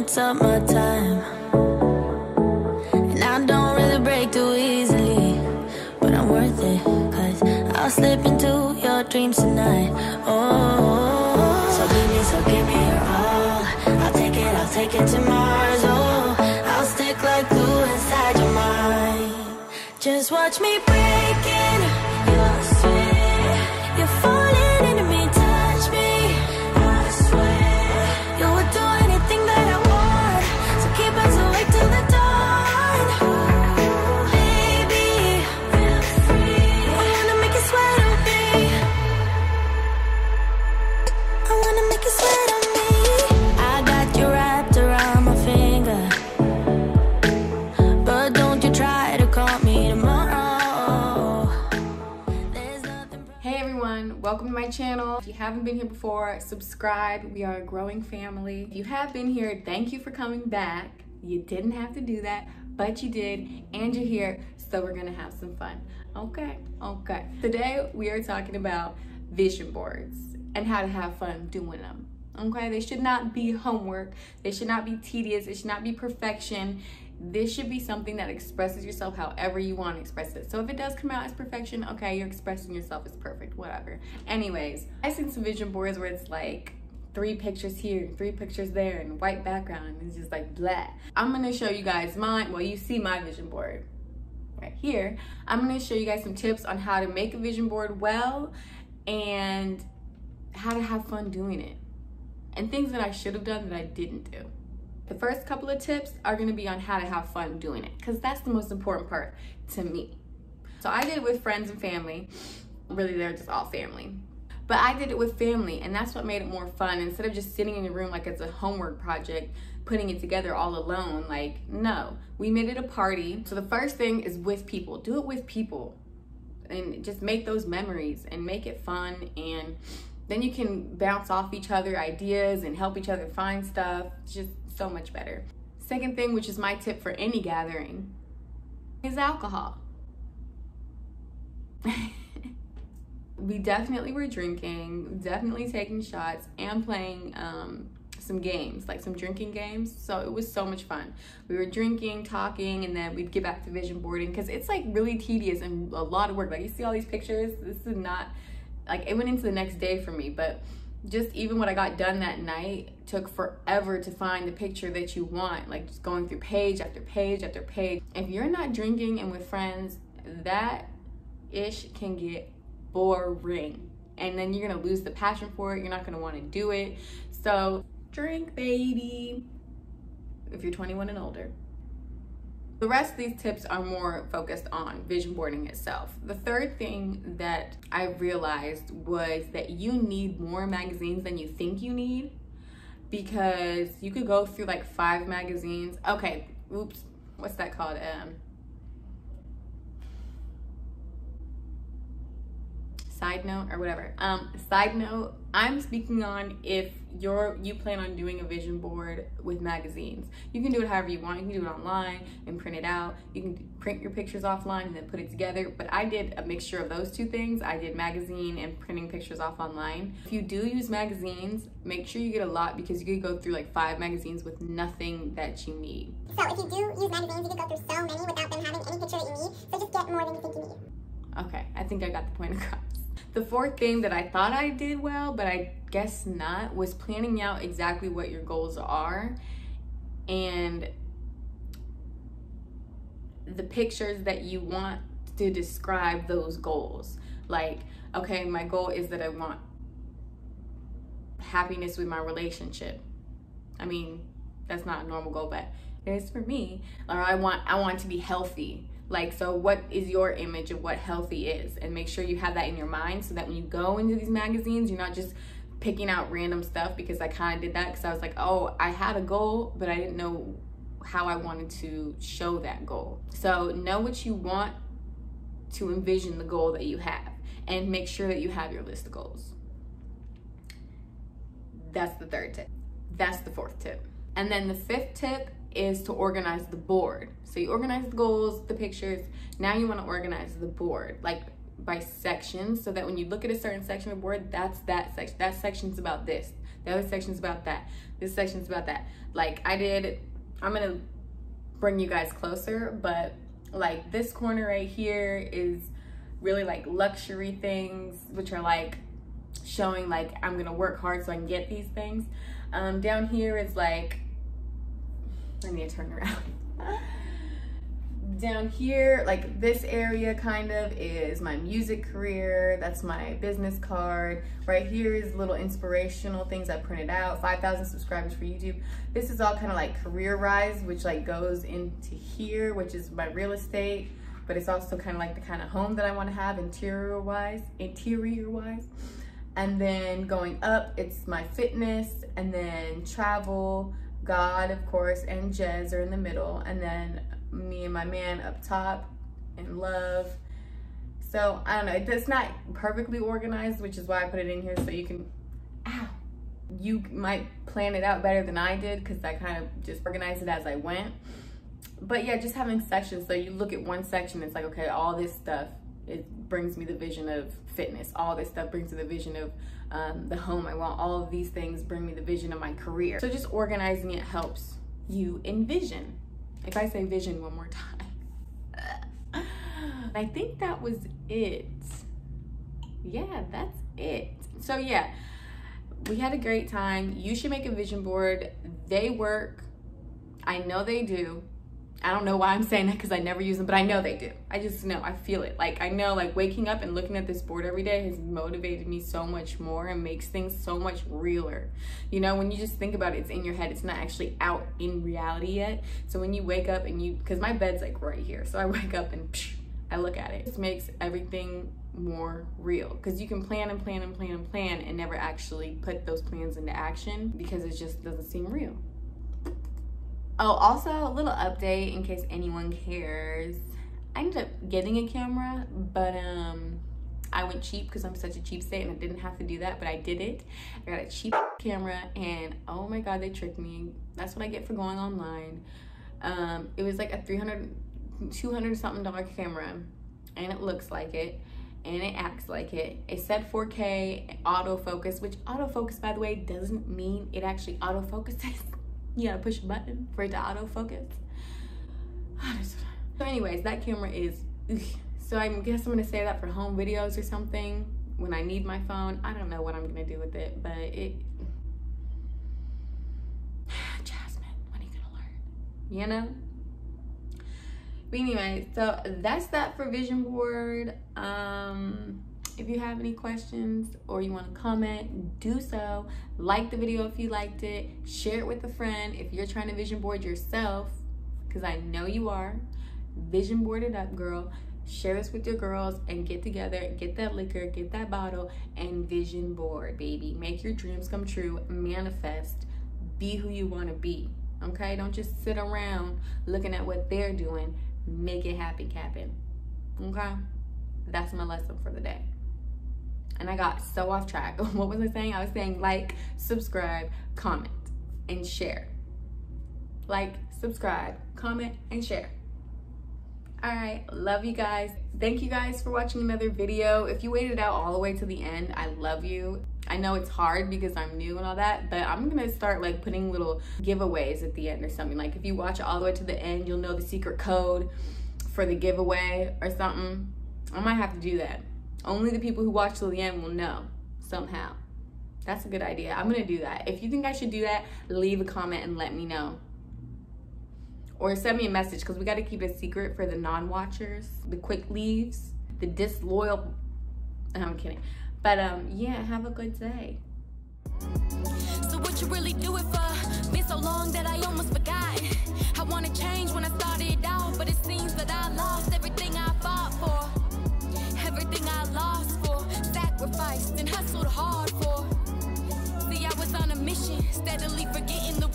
it's up my time. And I don't really break too easily, but I'm worth it, 'cause I'll slip into your dreams tonight. Oh, so give me your all. I'll take it to Mars. Oh, I'll stick like glue inside your mind. Just watch me breaking your sweat. You're falling into me, touch me. I swear you would do anything that I want, so keep us awake till the dawn. Baby, feel free. I wanna make you sweat on me. I wanna make you sweat on me. I got you wrapped around my finger, but don't you try to call me tomorrow. Hey everyone, welcome to my channel. If you haven't been here before, subscribe. We are a growing family. If you have been here, thank you for coming back. You didn't have to do that, but you did, and you're here, so we're gonna have some fun. Okay. Today we are talking about vision boards and how to have fun doing them. Okay, they should not be homework. They should not be tedious. It should not be perfection. This should be something that expresses yourself however you want to express it. So if it does come out as perfection, okay, you're expressing yourself as perfect, whatever. Anyways, I've seen some vision boards where it's like 3 pictures here, 3 pictures there, and white background. It's just like blah. I'm gonna show you guys mine. Well, you see my vision board right here. I'm gonna show you guys some tips on how to make a vision board well and how to have fun doing it, and things that I should have done that I didn't do. The first couple of tips are gonna be on how to have fun doing it, because that's the most important part to me. So I did it with friends and family. Really, they're just all family. But I did it with family, and that's what made it more fun. Instead of just sitting in the room like it's a homework project, putting it together all alone, like, no. We made it a party. So the first thing is with people. Do it with people. And just make those memories and make it fun, and then you can bounce off each other ideas and help each other find stuff. It's just so much better. Second thing, which is my tip for any gathering, is alcohol. We definitely were drinking, definitely taking shots, and playing some games, like some drinking games. So it was so much fun. We were drinking, talking, and then we'd get back to vision boarding, because it's like really tedious and a lot of work. Like, you see all these pictures? This is not, like, it went into the next day for me, but just even what I got done that night took forever to find the picture that you want, like just going through page after page after page. If you're not drinking and with friends, that ish can get boring, and then you're gonna lose the passion for it. You're not gonna want to do it. So drink, baby, if you're 21 and older. The rest of these tips are more focused on vision boarding itself. The third thing that I realized was that you need more magazines than you think you need, because you could go through like 5 magazines. Okay, oops, what's that called? Side note or whatever. Side note, I'm speaking on if you plan on doing a vision board with magazines. You can do it however you want. You can do it online and print it out. You can print your pictures offline and then put it together. But I did a mixture of those 2 things. I did magazine and printing pictures off online. If you do use magazines, make sure you get a lot, because you could go through like 5 magazines with nothing that you need. So if you do use magazines, you could go through so many without them having any picture that you need. So just get more than you think you need. Okay, I think I got the point across. The fourth thing that I thought I did well, but I guess not, was planning out exactly what your goals are and the pictures that you want to describe those goals. Like, okay, my goal is that I want happiness with my relationship. I mean, that's not a normal goal, but it is for me. Or I want to be healthy. Like, so what is your image of what healthy is? And make sure you have that in your mind, so that when you go into these magazines, you're not just picking out random stuff, because I kind of did that, because I was like, oh, I had a goal, but I didn't know how I wanted to show that goal. So know what you want to envision the goal that you have, and make sure that you have your list of goals. That's the 3rd tip. That's the 4th tip. And then the 5th tip is to organize the board. So you organize the goals, the pictures. Now you want to organize the board, like by sections, so that when you look at a certain section of the board, that's that section. That section's about this. The other section's about that. This section's about that. Like I'm gonna bring you guys closer, but like this corner right here is really like luxury things, which are like showing like I'm gonna work hard so I can get these things. Down here is like, I need to turn around. Down here, like this area kind of is my music career. That's my business card. Right here is little inspirational things I printed out. 5,000 subscribers for YouTube. This is all kind of like career rise, which like goes into here, which is my real estate, but it's also kind of like the kind of home that I want to have interior wise. And then going up, it's my fitness, and then travel, God, of course, and Jez are in the middle, and then me and my man up top, and love. So I don't know, it's not perfectly organized, which is why I put it in here so you can, you might plan it out better than I did, because I kind of just organized it as I went. But yeah, just having sections, so you look at one section, it's like, okay, all this stuff, it brings me the vision of fitness. All this stuff brings me the vision of the home I want. All of these things bring me the vision of my career. So just organizing it helps you envision. If I say vision one more time. I think that was it. Yeah, that's it. So yeah, we had a great time. You should make a vision board. They work. I know they do. I don't know why I'm saying that because I never use them, but I know they do. I just know, I feel it. Like I know, like waking up and looking at this board every day has motivated me so much more and makes things so much realer. You know, when you just think about it, it's in your head. It's not actually out in reality yet. So when you wake up and because my bed's like right here. So I wake up and I look at it. It just makes everything more real, because you can plan and plan and plan and plan and never actually put those plans into action because it just doesn't seem real. Oh, also a little update in case anyone cares. I ended up getting a camera, but I went cheap because I'm such a cheapskate and I didn't have to do that, but I did it. I got a cheap camera and oh my God, they tricked me. That's what I get for going online. It was like a $200 something camera, and it looks like it and it acts like it. It said 4K autofocus, which autofocus, by the way, doesn't mean it actually autofocuses. You gotta push a button for it to autofocus. So anyways, that camera is, so I guess I'm gonna say that for home videos or something when I need my phone. I don't know what I'm gonna do with it, but Jasmine, when are you gonna learn? You know? But anyway, so that's that for vision board. If you have any questions or you want to comment, do so. Like the video if you liked it. Share it with a friend if you're trying to vision board yourself, because I know you are. Vision board it up, girl. Share this with your girls and get together, get that liquor, get that bottle, and vision board, baby. Make your dreams come true. Manifest. Be who you want to be. Okay? Don't just sit around looking at what they're doing. Make it happen. Okay? That's my lesson for the day. And I got so off track. What was I saying? I was saying like, subscribe, comment, and share. Like, subscribe, comment, and share. All right, love you guys. Thank you guys for watching another video. If you waited out all the way to the end, I love you. I know it's hard because I'm new and all that, but I'm gonna start like putting little giveaways at the end or something. Like if you watch it all the way to the end, you'll know the secret code for the giveaway or something. I might have to do that. Only the people who watch till the end will know somehow. That's a good idea. I'm gonna do that. If you think I should do that, leave a comment and let me know. Or send me a message, because we gotta keep it a secret for the non-watchers, the quick leaves, the disloyal. I'm kidding. But yeah, have a good day. So what you really do it for? Been so long that I almost forgot. I wanna change when I started out, but it seems that I lost everything I fought for. Everything I lost for, sacrificed and hustled hard for. See, I was on a mission, steadily forgetting the